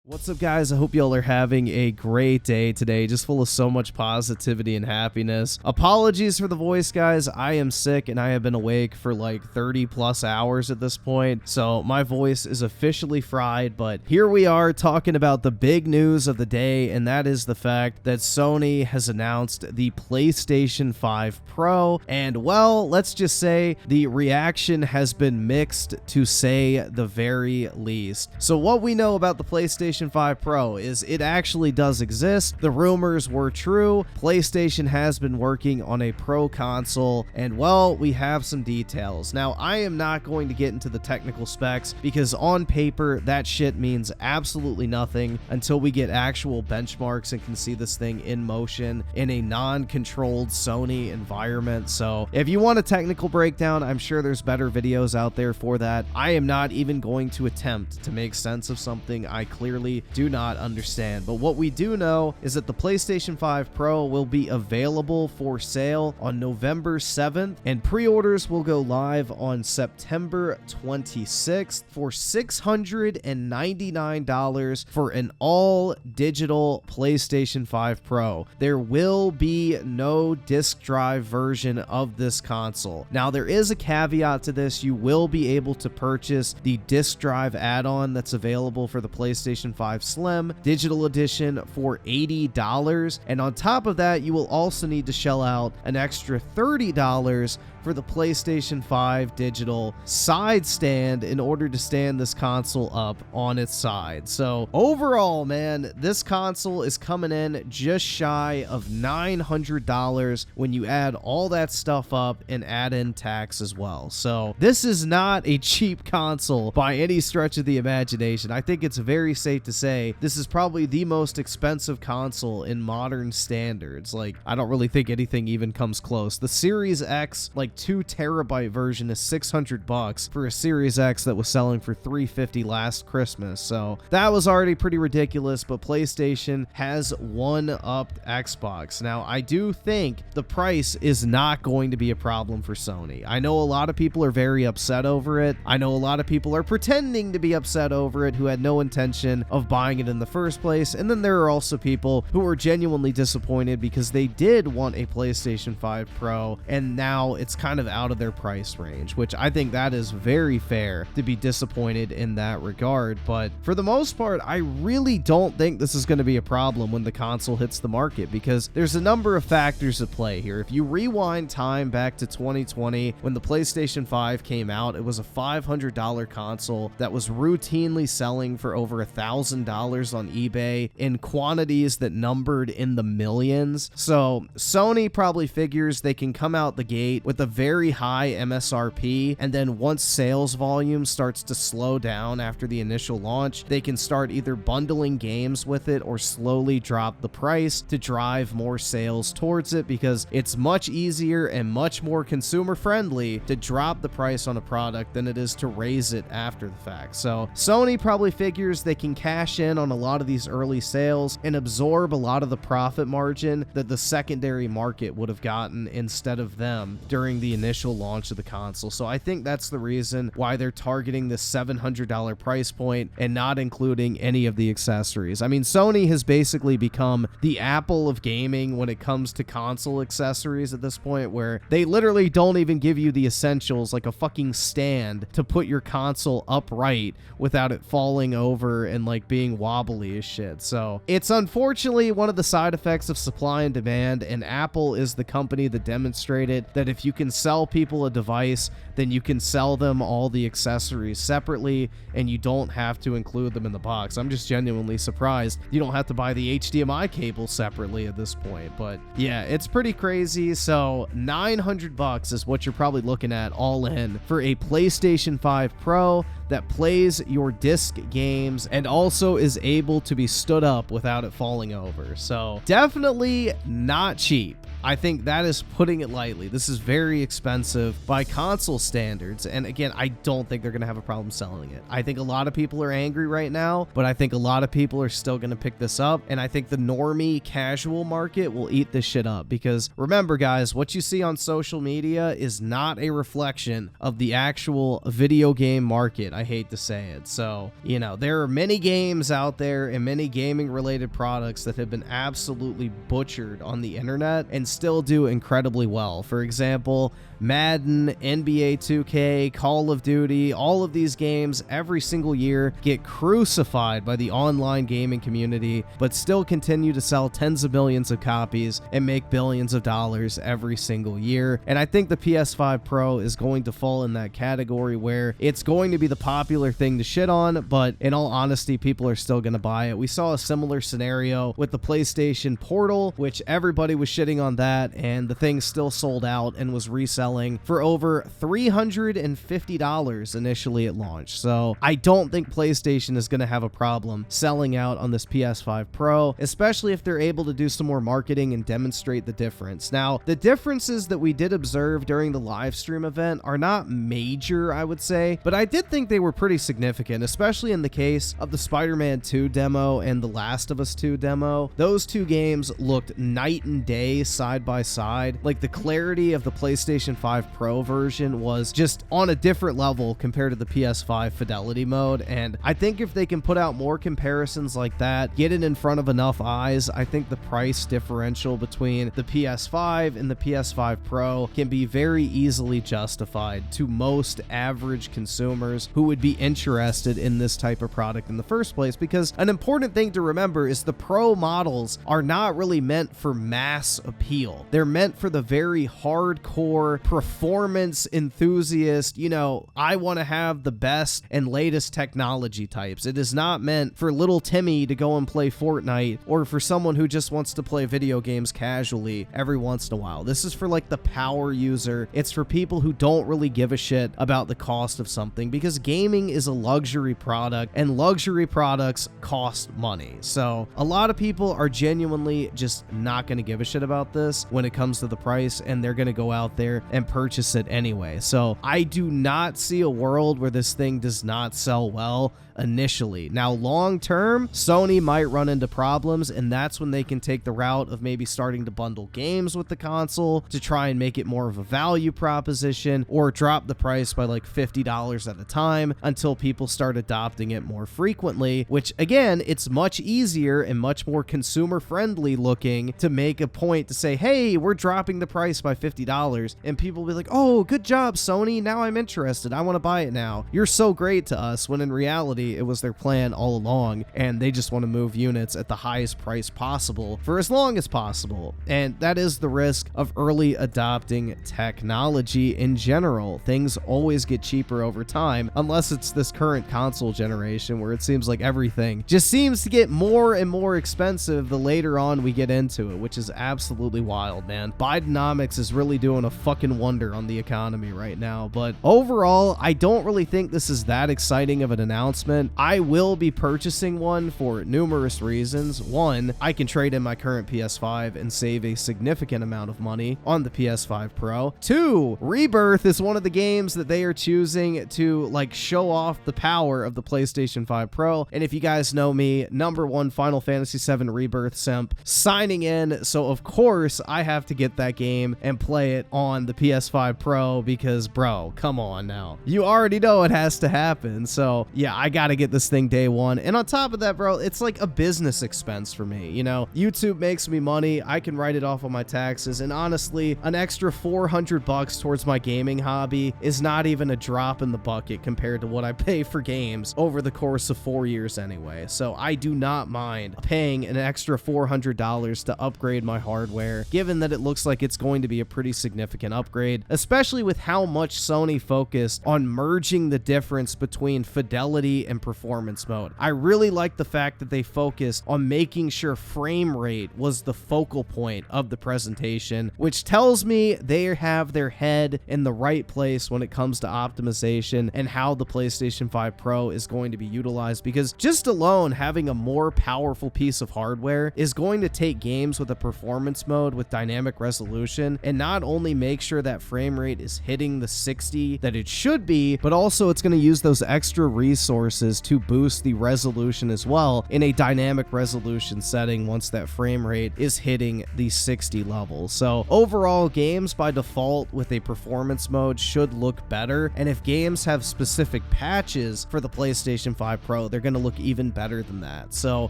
What's up, guys? I hope y'all are having a great day today, just full of so much positivity and happiness. Apologies for the voice, guys. I am sick and I have been awake for like 30 plus hours at this point, so my voice is officially fried, but here we are talking about the big news of the day, and that is the fact that Sony has announced the PlayStation 5 Pro, and well, let's just say the reaction has been mixed, to say the very least. So what we know about the PlayStation 5 Pro is it actually does exist. The rumors were true. PlayStation has been working on a Pro console, and well, we have some details. Now, I am not going to get into the technical specs because on paper, that shit means absolutely nothing until we get actual benchmarks and can see this thing in motion in a non-controlled Sony environment. So if you want a technical breakdown, I'm sure there's better videos out there for that. I am not even going to attempt to make sense of something I clearly do not understand. But what we do know is that the PlayStation 5 Pro will be available for sale on November 7th, and pre-orders will go live on September 26th for $699 for an all-digital PlayStation 5 Pro. There will be no disc drive version of this console. Now, there is a caveat to this. You will be able to purchase the disc drive add-on that's available for the PlayStation 5 Slim Digital Edition for $80, and on top of that, you will also need to shell out an extra $30 for the PlayStation 5 digital side stand in order to stand this console up on its side. So overall, man, this console is coming in just shy of $900 when you add all that stuff up and add in tax as well. So this is not a cheap console by any stretch of the imagination. I think it's very safe to say this is probably the most expensive console in modern standards. Like, I don't really think anything even comes close. The Series X, like 2 terabyte version, is $600 for a Series X that was selling for $350 last Christmas. So that was already pretty ridiculous, but PlayStation has one-upped Xbox. Now, I do think the price is not going to be a problem for Sony. I know a lot of people are very upset over it. I know a lot of people are pretending to be upset over it who had no intention of buying it in the first place, and then there are also people who are genuinely disappointed because they did want a PlayStation 5 Pro, and now it's kind of out of their price range, which I think that is very fair to be disappointed in that regard. But for the most part, I really don't think this is going to be a problem when the console hits the market, because there's a number of factors at play here. If you rewind time back to 2020, when the PlayStation 5 came out, it was a $500 console that was routinely selling for over $1,000 on eBay in quantities that numbered in the millions. So Sony probably figures they can come out the gate with a very high MSRP, and then once sales volume starts to slow down after the initial launch, they can start either bundling games with it or slowly drop the price to drive more sales towards it, because it's much easier and much more consumer friendly to drop the price on a product than it is to raise it after the fact. So Sony probably figures they can cash in on a lot of these early sales and absorb a lot of the profit margin that the secondary market would have gotten instead of them during the initial launch of the console. So I think that's the reason why they're targeting this $700 price point and not including any of the accessories. I mean, Sony has basically become the Apple of gaming when it comes to console accessories at this point, where they literally don't even give you the essentials like a fucking stand to put your console upright without it falling over and like being wobbly as shit. So it's unfortunately one of the side effects of supply and demand, and Apple is the company that demonstrated that if you can sell people a device, then you can sell them all the accessories separately and you don't have to include them in the box. I'm just genuinely surprised you don't have to buy the HDMI cable separately at this point. But yeah, it's pretty crazy. So $900 is what you're probably looking at all in for a PlayStation 5 Pro that plays your disc games and also is able to be stood up without it falling over. So definitely not cheap. I think that is putting it lightly. This is very expensive by console standards, and again, I don't think they're going to have a problem selling it. I think a lot of people are angry right now, but I think a lot of people are still going to pick this up, and I think the normie casual market will eat this shit up, because remember, guys, what you see on social media is not a reflection of the actual video game market. I hate to say it. So, you know, there are many games out there and many gaming related products that have been absolutely butchered on the internet and still do incredibly well. For example, Madden, NBA 2K, Call of Duty, all of these games every single year get crucified by the online gaming community, but still continue to sell tens of millions of copies and make billions of dollars every single year. And I think the PS5 Pro is going to fall in that category where it's going to be the popular thing to shit on, but in all honesty, people are still going to buy it. We saw a similar scenario with the PlayStation Portal, which everybody was shitting on that, and the thing still sold out and was reselling for over $350 initially at launch. So I don't think PlayStation is going to have a problem selling out on this PS5 Pro, especially if they're able to do some more marketing and demonstrate the difference. Now, the differences that we did observe during the live stream event are not major, I would say, but I did think they were pretty significant, especially in the case of the Spider-Man 2 demo and the Last of Us 2 demo. Those two games looked night and day side by side. Like, the clarity of the PlayStation 5 Pro version was just on a different level compared to the PS5 fidelity mode, and I think if they can put out more comparisons like that, get it in front of enough eyes, I think the price differential between the PS5 and the PS5 Pro can be very easily justified to most average consumers who would be interested in this type of product in the first place, because an important thing to remember is the Pro models are not really meant for mass appeal. They're meant for the very hardcore performance enthusiast, you know, I want to have the best and latest technology types. It is not meant for little Timmy to go and play Fortnite, or for someone who just wants to play video games casually every once in a while. This is for like the power user. It's for people who don't really give a shit about the cost of something, because gaming is a luxury product and luxury products cost money. So a lot of people are genuinely just not going to give a shit about this when it comes to the price, and they're going to go out there and purchase it anyway. So I do not see a world where this thing does not sell well initially. Now, long term, Sony might run into problems, and that's when they can take the route of maybe starting to bundle games with the console to try and make it more of a value proposition, or drop the price by like $50 at a time until people start adopting it more frequently, which again, it's much easier and much more consumer friendly looking to make a point to say, hey, we're dropping the price by $50, and people will be like, oh, good job, Sony, now I'm interested, I want to buy it now, you're so great to us, when in reality it was their plan all along, and they just want to move units at the highest price possible for as long as possible. And that is the risk of early adopting technology in general. Things always get cheaper over time, unless it's this current console generation where it seems like everything just seems to get more and more expensive the later on we get into it, which is absolutely wild, man. Bidenomics is really doing a fucking wonder on the economy right now. But overall, I don't really think this is that exciting of an announcement. I will be purchasing one for numerous reasons. One, I can trade in my current PS5 and save a significant amount of money on the PS5 Pro. Two, Rebirth is one of the games that they are choosing to like show off the power of the PlayStation 5 Pro. And if you guys know me, #1 Final Fantasy VII Rebirth simp signing in. So of course I have to get that game and play it on the PS5 Pro, because bro, come on now. You already know it has to happen. So yeah, I gotta get this thing day one. And on top of that, bro, it's like a business expense for me. You know, YouTube makes me money, I can write it off on my taxes, and honestly, an extra $400 towards my gaming hobby is not even a drop in the bucket compared to what I pay for games over the course of 4 years anyway. So I do not mind paying an extra $400 to upgrade my hardware, given that it looks like it's going to be a pretty significant upgrade, especially with how much Sony focused on merging the difference between fidelity and performance mode. I really like the fact that they focused on making sure frame rate was the focal point of the presentation, which tells me they have their head in the right place when it comes to optimization and how the PlayStation 5 Pro is going to be utilized, because just alone having a more powerful piece of hardware is going to take games with a performance mode with dynamic resolution and not only make sure that frame rate is hitting the 60 that it should be, but also it's going to use those extra resources resources to boost the resolution as well in a dynamic resolution setting once that frame rate is hitting the 60 level. So overall, games by default with a performance mode should look better, and if games have specific patches for the PlayStation 5 Pro, they're going to look even better than that. So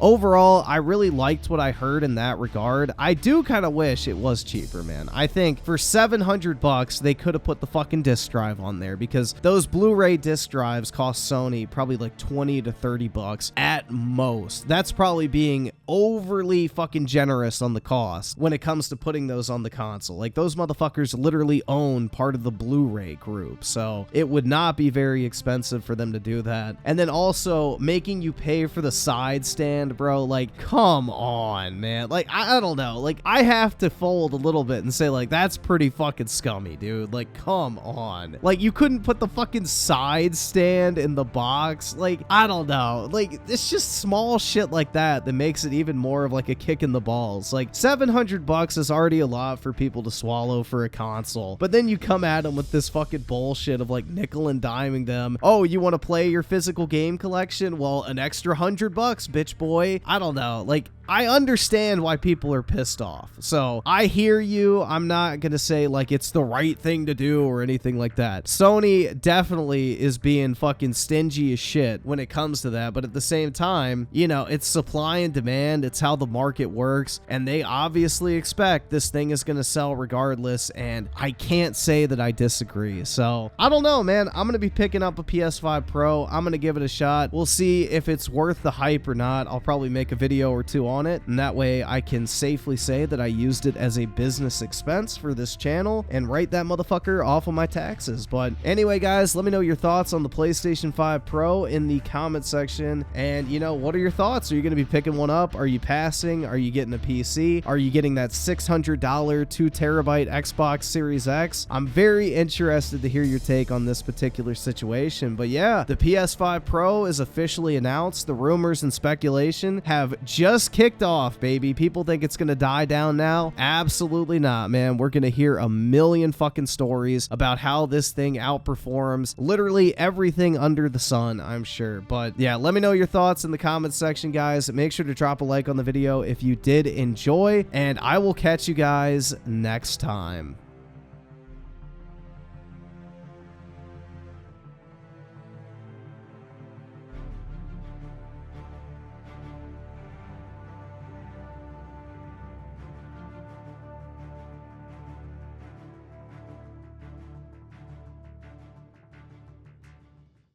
overall, I really liked what I heard in that regard. I do kind of wish it was cheaper, man. I think for $700 they could have put the fucking disc drive on there, because those Blu-ray disc drives cost Sony probably like 20 to 30 bucks at most. That's probably being overly fucking generous on the cost when it comes to putting those on the console. Like, those motherfuckers literally own part of the Blu-ray group, so it would not be very expensive for them to do that. And then also making you pay for the side stand, bro, like, come on, man. Like, I don't know, like, I have to fold a little bit and say, like, that's pretty fucking scummy, dude. Like, come on. Like, you couldn't put the fucking side stand in the box. Like, I don't know, like, it's just small shit like that that makes it even more of like a kick in the balls. Like, $700 is already a lot for people to swallow for a console, but then you come at them with this fucking bullshit of like nickel and diming them. Oh, you want to play your physical game collection? Well, an extra $100, bitch boy. I don't know, like, I understand why people are pissed off. So I hear you. I'm not going to say like it's the right thing to do or anything like that. Sony definitely is being fucking stingy as shit when it comes to that. But at the same time, you know, it's supply and demand. It's how the market works. And they obviously expect this thing is going to sell regardless. And I can't say that I disagree. So I don't know, man. I'm going to be picking up a PS5 Pro. I'm going to give it a shot. We'll see if it's worth the hype or not. I'll probably make a video or two on it, and that way I can safely say that I used it as a business expense for this channel and write that motherfucker off of my taxes. But anyway, guys, let me know your thoughts on the PlayStation 5 Pro in the comment section. And, you know, what are your thoughts? Are you going to be picking one up? Are you passing? Are you getting a PC? Are you getting that $600 2TB Xbox Series X? I'm very interested to hear your take on this particular situation. But yeah, the PS5 Pro is officially announced. The rumors and speculation have just kicked off, baby. People think it's gonna die down now. Absolutely not, man. We're gonna hear a million fucking stories about how this thing outperforms literally everything under the sun, I'm sure. But yeah, let me know your thoughts in the comments section, guys. Make sure to drop a like on the video if you did enjoy, and I will catch you guys next time.